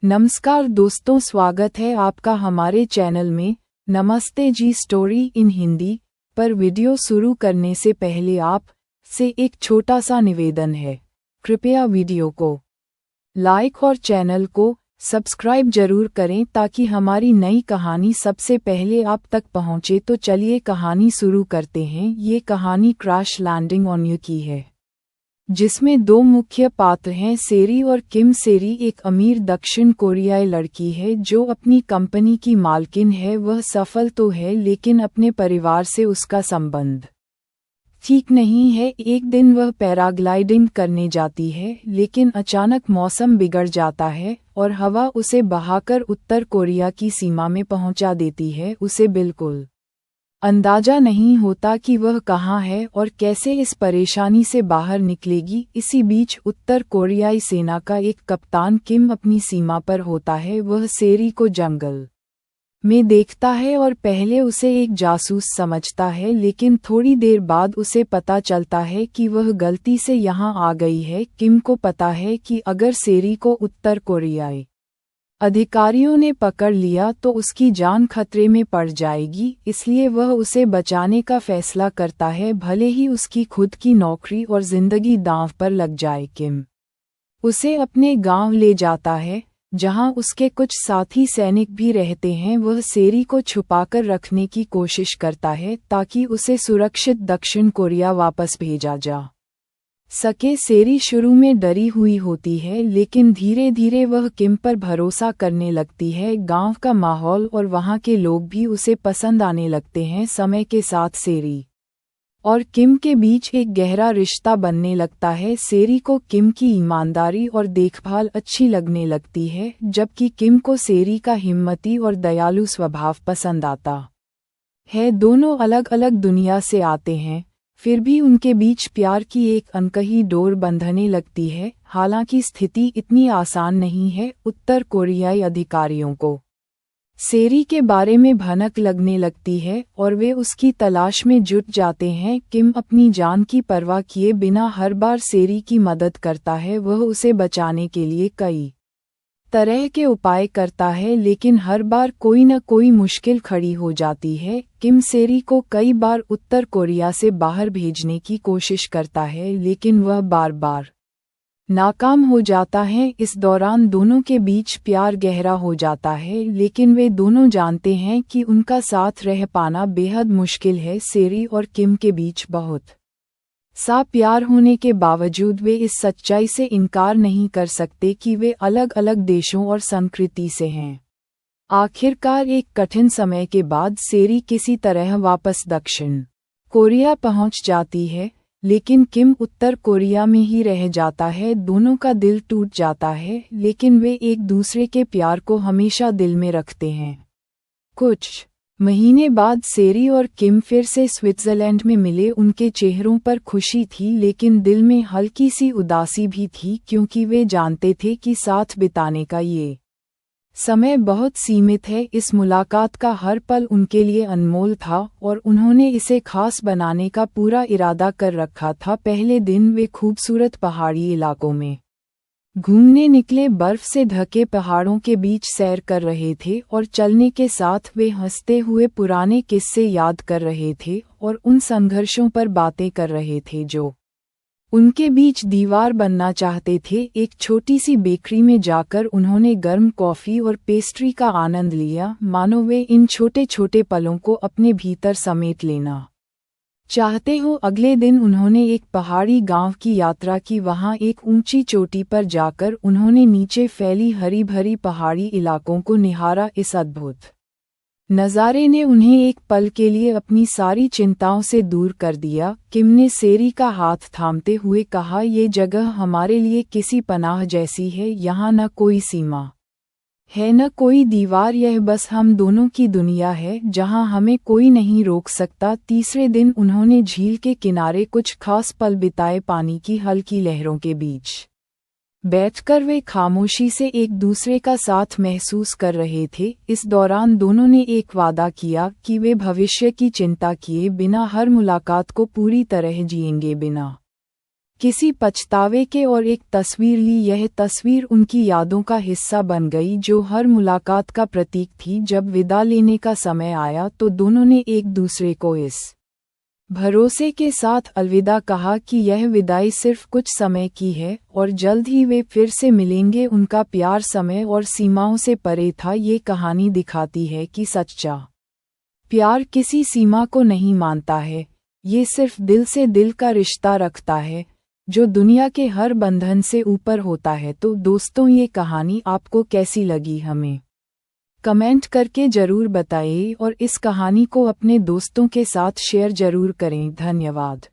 नमस्कार दोस्तों, स्वागत है आपका हमारे चैनल में। नमस्ते जी स्टोरी इन हिंदी पर वीडियो शुरू करने से पहले आप से एक छोटा सा निवेदन है। कृपया वीडियो को लाइक और चैनल को सब्सक्राइब जरूर करें ताकि हमारी नई कहानी सबसे पहले आप तक पहुंचे। तो चलिए कहानी शुरू करते हैं। ये कहानी क्रैश लैंडिंग ऑन यू की है, जिसमें दो मुख्य पात्र हैं, सेरी और किम। सेरी एक अमीर दक्षिण कोरियाई लड़की है जो अपनी कंपनी की मालकिन है। वह सफल तो है लेकिन अपने परिवार से उसका संबंध ठीक नहीं है। एक दिन वह पैराग्लाइडिंग करने जाती है लेकिन अचानक मौसम बिगड़ जाता है और हवा उसे बहाकर उत्तर कोरिया की सीमा में पहुंचा देती है। उसे बिल्कुल अंदाजा नहीं होता कि वह कहाँ है और कैसे इस परेशानी से बाहर निकलेगी। इसी बीच उत्तर कोरियाई सेना का एक कप्तान किम अपनी सीमा पर होता है। वह सेरी को जंगल में देखता है और पहले उसे एक जासूस समझता है, लेकिन थोड़ी देर बाद उसे पता चलता है कि वह गलती से यहाँ आ गई है। किम को पता है कि अगर सेरी को उत्तर कोरियाई अधिकारियों ने पकड़ लिया तो उसकी जान खतरे में पड़ जाएगी, इसलिए वह उसे बचाने का फैसला करता है, भले ही उसकी खुद की नौकरी और जिंदगी दांव पर लग जाए। किम उसे अपने गांव ले जाता है जहां उसके कुछ साथी सैनिक भी रहते हैं। वह सेरी को छुपाकर रखने की कोशिश करता है ताकि उसे सुरक्षित दक्षिण कोरिया वापस भेजा जा सके। सेरी शुरू में डरी हुई होती है लेकिन धीरे धीरे वह किम पर भरोसा करने लगती है। गांव का माहौल और वहां के लोग भी उसे पसंद आने लगते हैं। समय के साथ सेरी और किम के बीच एक गहरा रिश्ता बनने लगता है। सेरी को किम की ईमानदारी और देखभाल अच्छी लगने लगती है, जबकि किम को सेरी का हिम्मती और दयालु स्वभाव पसंद आता है। दोनों अलग अलग दुनिया से आते हैं, फिर भी उनके बीच प्यार की एक अनकही डोर बंधने लगती है। हालांकि स्थिति इतनी आसान नहीं है। उत्तर कोरियाई अधिकारियों को सेरी के बारे में भनक लगने लगती है और वे उसकी तलाश में जुट जाते हैं। किम अपनी जान की परवाह किए बिना हर बार सेरी की मदद करता है। वह उसे बचाने के लिए कई तरह के उपाय करता है लेकिन हर बार कोई न कोई मुश्किल खड़ी हो जाती है। किम सेरी को कई बार उत्तर कोरिया से बाहर भेजने की कोशिश करता है लेकिन वह बार बार नाकाम हो जाता है। इस दौरान दोनों के बीच प्यार गहरा हो जाता है, लेकिन वे दोनों जानते हैं कि उनका साथ रह पाना बेहद मुश्किल है। सेरी और किम के बीच बहुत सा प्यार होने के बावजूद वे इस सच्चाई से इनकार नहीं कर सकते कि वे अलग अलग देशों और संस्कृति से हैं। आखिरकार एक कठिन समय के बाद सेरी किसी तरह वापस दक्षिण कोरिया पहुंच जाती है, लेकिन किम उत्तर कोरिया में ही रह जाता है। दोनों का दिल टूट जाता है लेकिन वे एक दूसरे के प्यार को हमेशा दिल में रखते हैं। कुछ महीने बाद सेरी और किम फिर से स्विट्जरलैंड में मिले। उनके चेहरों पर खुशी थी लेकिन दिल में हल्की सी उदासी भी थी, क्योंकि वे जानते थे कि साथ बिताने का ये समय बहुत सीमित है। इस मुलाकात का हर पल उनके लिए अनमोल था और उन्होंने इसे खास बनाने का पूरा इरादा कर रखा था। पहले दिन वे खूबसूरत पहाड़ी इलाकों में घूमने निकले। बर्फ से ढके पहाड़ों के बीच सैर कर रहे थे और चलने के साथ वे हंसते हुए पुराने किस्से याद कर रहे थे और उन संघर्षों पर बातें कर रहे थे जो उनके बीच दीवार बनना चाहते थे। एक छोटी सी बेकरी में जाकर उन्होंने गर्म कॉफ़ी और पेस्ट्री का आनंद लिया, मानो वे इन छोटे छोटे पलों को अपने भीतर समेट लेना चाहते हो। अगले दिन उन्होंने एक पहाड़ी गांव की यात्रा की। वहां एक ऊंची चोटी पर जाकर उन्होंने नीचे फैली हरी भरी पहाड़ी इलाकों को निहारा। इस अद्भुत नज़ारे ने उन्हें एक पल के लिए अपनी सारी चिंताओं से दूर कर दिया। किम ने सेरी का हाथ थामते हुए कहा, ये जगह हमारे लिए किसी पनाह जैसी है। यहाँ न कोई सीमा है न कोई दीवार, यह बस हम दोनों की दुनिया है जहां हमें कोई नहीं रोक सकता। तीसरे दिन उन्होंने झील के किनारे कुछ खास पल बिताए। पानी की हल्की लहरों के बीच बैठकर वे खामोशी से एक दूसरे का साथ महसूस कर रहे थे। इस दौरान दोनों ने एक वादा किया कि वे भविष्य की चिंता किए बिना हर मुलाकात को पूरी तरह जिएंगे। बिना किसी पछतावे के और एक तस्वीर ली। यह तस्वीर उनकी यादों का हिस्सा बन गई जो हर मुलाकात का प्रतीक थी। जब विदा लेने का समय आया तो दोनों ने एक दूसरे को इस भरोसे के साथ अलविदा कहा कि यह विदाई सिर्फ कुछ समय की है और जल्द ही वे फिर से मिलेंगे। उनका प्यार समय और सीमाओं से परे था। ये कहानी दिखाती है कि सच्चा प्यार किसी सीमा को नहीं मानता है, ये सिर्फ दिल से दिल का रिश्ता रखता है जो दुनिया के हर बंधन से ऊपर होता है। तो दोस्तों, ये कहानी आपको कैसी लगी हमें कमेंट करके ज़रूर बताइए और इस कहानी को अपने दोस्तों के साथ शेयर ज़रूर करें। धन्यवाद।